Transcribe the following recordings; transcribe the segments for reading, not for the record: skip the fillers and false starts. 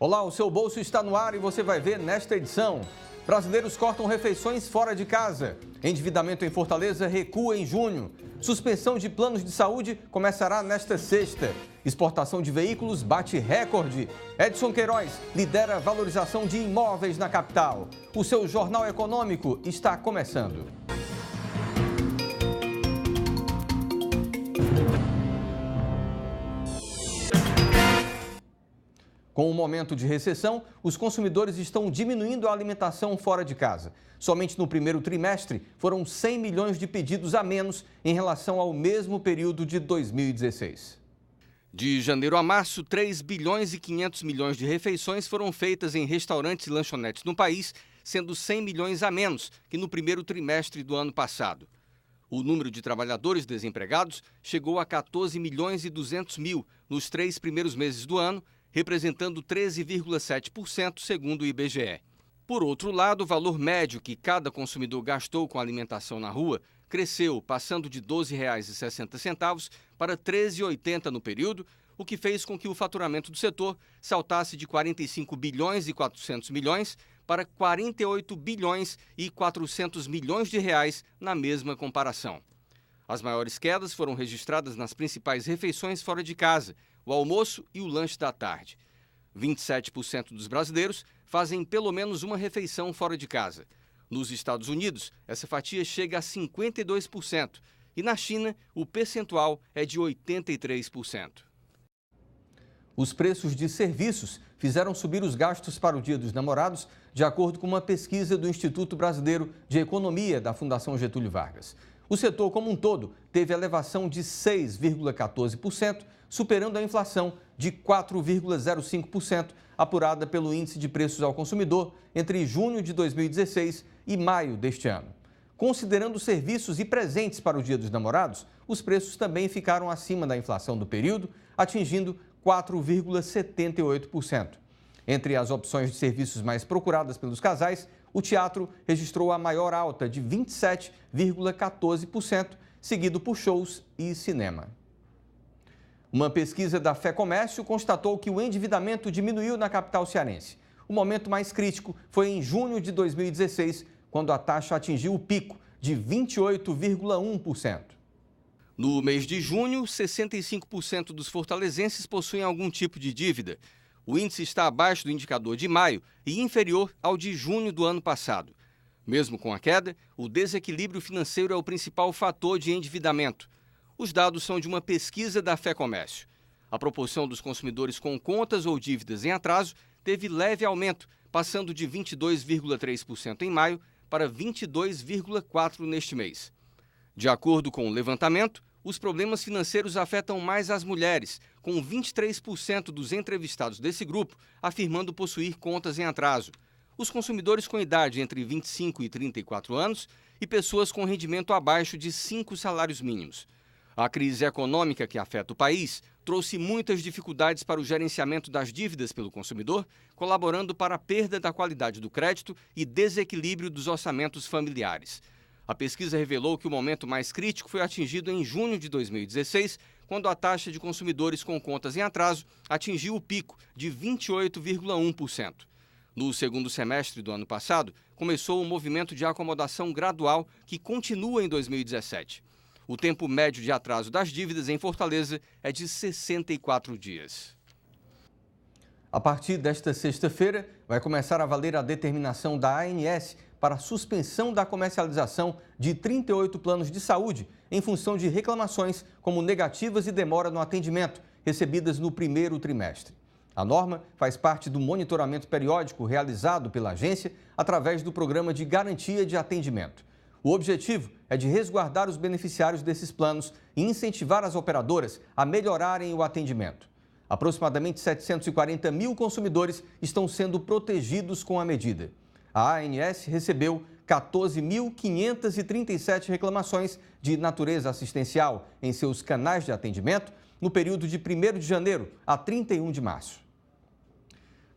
Olá, o seu bolso está no ar e você vai ver nesta edição. Brasileiros cortam refeições fora de casa. Endividamento em Fortaleza recua em junho. Suspensão de planos de saúde começará nesta sexta. Exportação de veículos bate recorde. Edson Queiroz lidera a valorização de imóveis na capital. O seu Jornal Econômico está começando. Com o momento de recessão, os consumidores estão diminuindo a alimentação fora de casa. Somente no primeiro trimestre, foram 100 milhões de pedidos a menos em relação ao mesmo período de 2016. De janeiro a março, 3 bilhões e 500 milhões de refeições foram feitas em restaurantes e lanchonetes no país, sendo 100 milhões a menos que no primeiro trimestre do ano passado. O número de trabalhadores desempregados chegou a 14 milhões e 200 mil nos 3 primeiros meses do ano, representando 13,7% segundo o IBGE. Por outro lado, o valor médio que cada consumidor gastou com alimentação na rua cresceu, passando de R$ 12,60 para R$ 13,80 no período, o que fez com que o faturamento do setor saltasse de 45 bilhões e 400 milhões para 48 bilhões e 400 milhões de reais na mesma comparação. As maiores quedas foram registradas nas principais refeições fora de casa, o almoço e o lanche da tarde. 27% dos brasileiros fazem pelo menos uma refeição fora de casa. Nos Estados Unidos, essa fatia chega a 52% e na China, o percentual é de 83%. Os preços de serviços fizeram subir os gastos para o Dia dos Namorados, de acordo com uma pesquisa do Instituto Brasileiro de Economia da Fundação Getúlio Vargas. O setor como um todo teve elevação de 6,14%, superando a inflação de 4,05%, apurada pelo Índice de Preços ao Consumidor entre junho de 2016 e maio deste ano. Considerando serviços e presentes para o Dia dos Namorados, os preços também ficaram acima da inflação do período, atingindo 4,78%. Entre as opções de serviços mais procuradas pelos casais, o teatro registrou a maior alta de 27,14%, seguido por shows e cinema. Uma pesquisa da Fé Comércio constatou que o endividamento diminuiu na capital cearense. O momento mais crítico foi em junho de 2016, quando a taxa atingiu o pico de 28,1%. No mês de junho, 65% dos fortalezenses possuem algum tipo de dívida. O índice está abaixo do indicador de maio e inferior ao de junho do ano passado. Mesmo com a queda, o desequilíbrio financeiro é o principal fator de endividamento. Os dados são de uma pesquisa da Fé Comércio. A proporção dos consumidores com contas ou dívidas em atraso teve leve aumento, passando de 22,3% em maio para 22,4% neste mês. De acordo com o levantamento, os problemas financeiros afetam mais as mulheres, com 23% dos entrevistados desse grupo afirmando possuir contas em atraso. Os consumidores com idade entre 25 e 34 anos e pessoas com rendimento abaixo de 5 salários mínimos. A crise econômica que afeta o país trouxe muitas dificuldades para o gerenciamento das dívidas pelo consumidor, colaborando para a perda da qualidade do crédito e desequilíbrio dos orçamentos familiares. A pesquisa revelou que o momento mais crítico foi atingido em junho de 2016, quando a taxa de consumidores com contas em atraso atingiu o pico de 28,1%. No segundo semestre do ano passado, começou um movimento de acomodação gradual que continua em 2017. O tempo médio de atraso das dívidas em Fortaleza é de 64 dias. A partir desta sexta-feira, vai começar a valer a determinação da ANS para a suspensão da comercialização de 38 planos de saúde em função de reclamações como negativas e demora no atendimento recebidas no primeiro trimestre. A norma faz parte do monitoramento periódico realizado pela agência através do Programa de Garantia de Atendimento. O objetivo é de resguardar os beneficiários desses planos e incentivar as operadoras a melhorarem o atendimento. Aproximadamente 740 mil consumidores estão sendo protegidos com a medida. A ANS recebeu 14.537 reclamações de natureza assistencial em seus canais de atendimento no período de 1º de janeiro a 31 de março.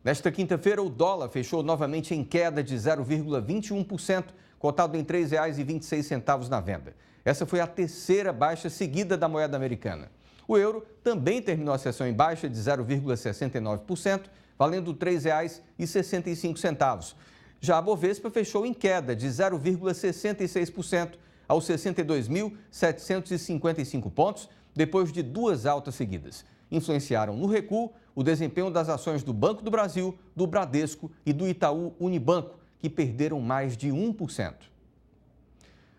Nesta quinta-feira, o dólar fechou novamente em queda de 0,21%, cotado em R$ 3,26 na venda. Essa foi a terceira baixa seguida da moeda americana. O euro também terminou a sessão em baixa de 0,69%, valendo R$ 3,65. Já a Bovespa fechou em queda de 0,66% aos 62.755 pontos, depois de duas altas seguidas. Influenciaram no recuo o desempenho das ações do Banco do Brasil, do Bradesco e do Itaú Unibanco, que perderam mais de 1%.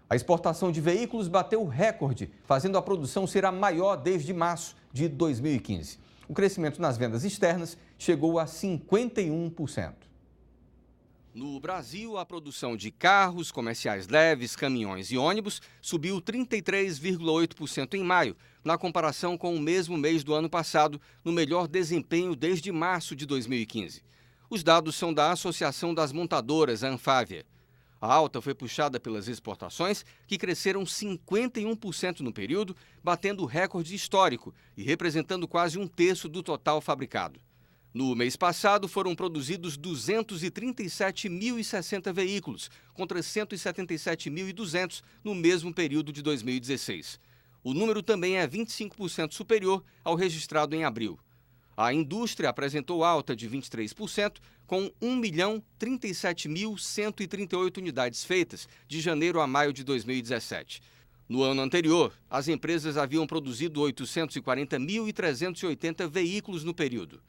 A exportação de veículos bateu recorde, fazendo a produção ser a maior desde março de 2015. O crescimento nas vendas externas chegou a 51%. No Brasil, a produção de carros, comerciais leves, caminhões e ônibus subiu 33,8% em maio, na comparação com o mesmo mês do ano passado, no melhor desempenho desde março de 2015. Os dados são da Associação das Montadoras, a Anfávia. A alta foi puxada pelas exportações, que cresceram 51% no período, batendo o recorde histórico e representando quase um terço do total fabricado. No mês passado, foram produzidos 237.060 veículos, contra 177.200 no mesmo período de 2016. O número também é 25% superior ao registrado em abril. A indústria apresentou alta de 23%, com 1.037.138 unidades feitas, de janeiro a maio de 2017. No ano anterior, as empresas haviam produzido 840.380 veículos no período.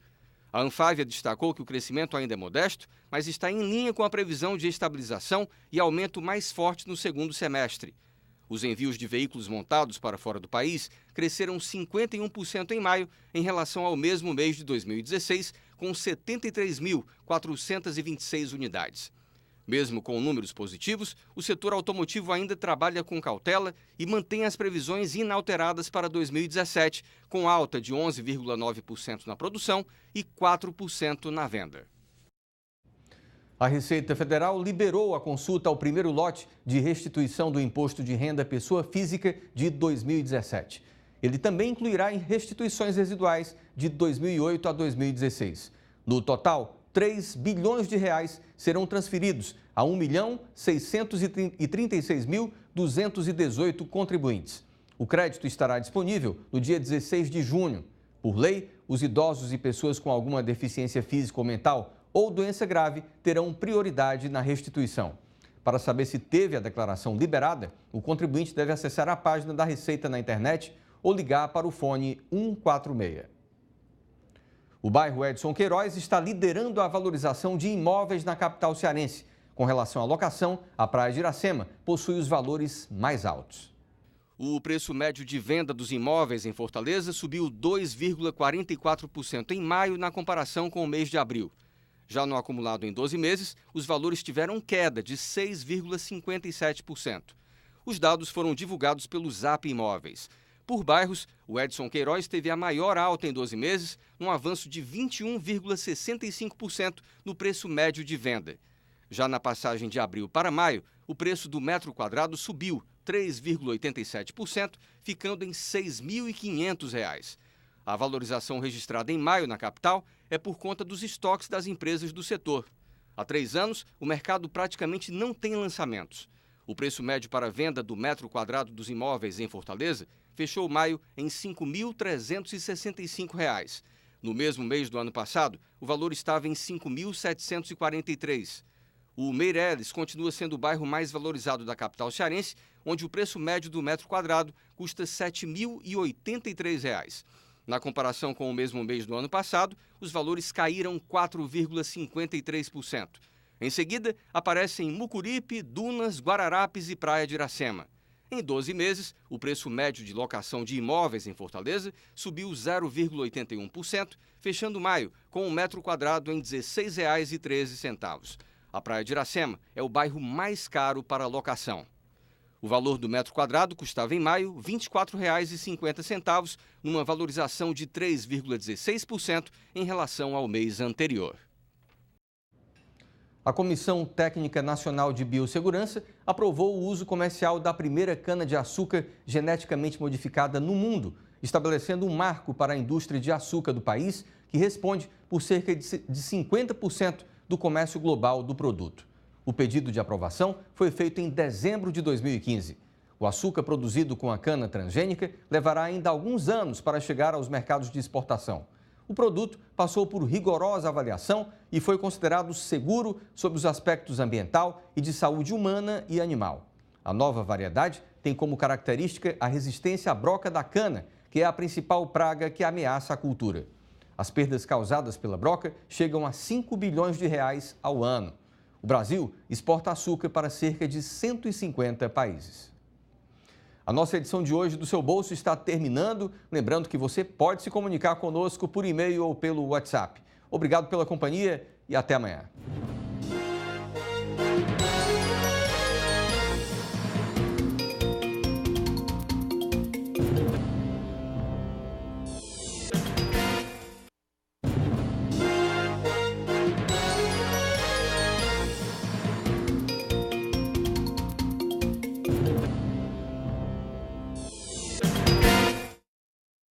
A Anfávia destacou que o crescimento ainda é modesto, mas está em linha com a previsão de estabilização e aumento mais forte no segundo semestre. Os envios de veículos montados para fora do país cresceram 51% em maio em relação ao mesmo mês de 2016, com 73.426 unidades. Mesmo com números positivos, o setor automotivo ainda trabalha com cautela e mantém as previsões inalteradas para 2017, com alta de 11,9% na produção e 4% na venda. A Receita Federal liberou a consulta ao primeiro lote de restituição do Imposto de Renda Pessoa Física de 2017. Ele também incluirá em restituições residuais de 2008 a 2016. No total, 3 bilhões de reais serão transferidos a 1.636.218 contribuintes. O crédito estará disponível no dia 16 de junho. Por lei, os idosos e pessoas com alguma deficiência física ou mental ou doença grave terão prioridade na restituição. Para saber se teve a declaração liberada, o contribuinte deve acessar a página da Receita na internet ou ligar para o fone 146. O bairro Edson Queiroz está liderando a valorização de imóveis na capital cearense. Com relação à locação, a Praia de Iracema possui os valores mais altos. O preço médio de venda dos imóveis em Fortaleza subiu 2,44% em maio na comparação com o mês de abril. Já no acumulado em 12 meses, os valores tiveram queda de 6,57%. Os dados foram divulgados pelo Zap Imóveis. Por bairros, o Edson Queiroz teve a maior alta em 12 meses, um avanço de 21,65% no preço médio de venda. Já na passagem de abril para maio, o preço do metro quadrado subiu 3,87%, ficando em R$ 6.500. A valorização registrada em maio na capital é por conta dos estoques das empresas do setor. Há 3 anos, o mercado praticamente não tem lançamentos. O preço médio para venda do metro quadrado dos imóveis em Fortaleza fechou maio em R$ 5.365. No mesmo mês do ano passado, o valor estava em R$ 5.743. O Meireles continua sendo o bairro mais valorizado da capital cearense, onde o preço médio do metro quadrado custa R$ 7.083. Na comparação com o mesmo mês do ano passado, os valores caíram 4,53%. Em seguida, aparecem Mucuripe, Dunas, Guararapes e Praia de Iracema. Em 12 meses, o preço médio de locação de imóveis em Fortaleza subiu 0,81%, fechando maio com um metro quadrado em R$ 16,13. A Praia de Iracema é o bairro mais caro para locação. O valor do metro quadrado custava em maio R$ 24,50, numa valorização de 3,16% em relação ao mês anterior. A Comissão Técnica Nacional de Biossegurança aprovou o uso comercial da primeira cana-de-açúcar geneticamente modificada no mundo, estabelecendo um marco para a indústria de açúcar do país, que responde por cerca de 50% do comércio global do produto. O pedido de aprovação foi feito em dezembro de 2015. O açúcar produzido com a cana transgênica levará ainda alguns anos para chegar aos mercados de exportação. O produto passou por rigorosa avaliação e foi considerado seguro sob os aspectos ambiental e de saúde humana e animal. A nova variedade tem como característica a resistência à broca da cana, que é a principal praga que ameaça a cultura. As perdas causadas pela broca chegam a 5 bilhões de reais ao ano. O Brasil exporta açúcar para cerca de 150 países. A nossa edição de hoje do Seu Bolso está terminando. Lembrando que você pode se comunicar conosco por e-mail ou pelo WhatsApp. Obrigado pela companhia e até amanhã.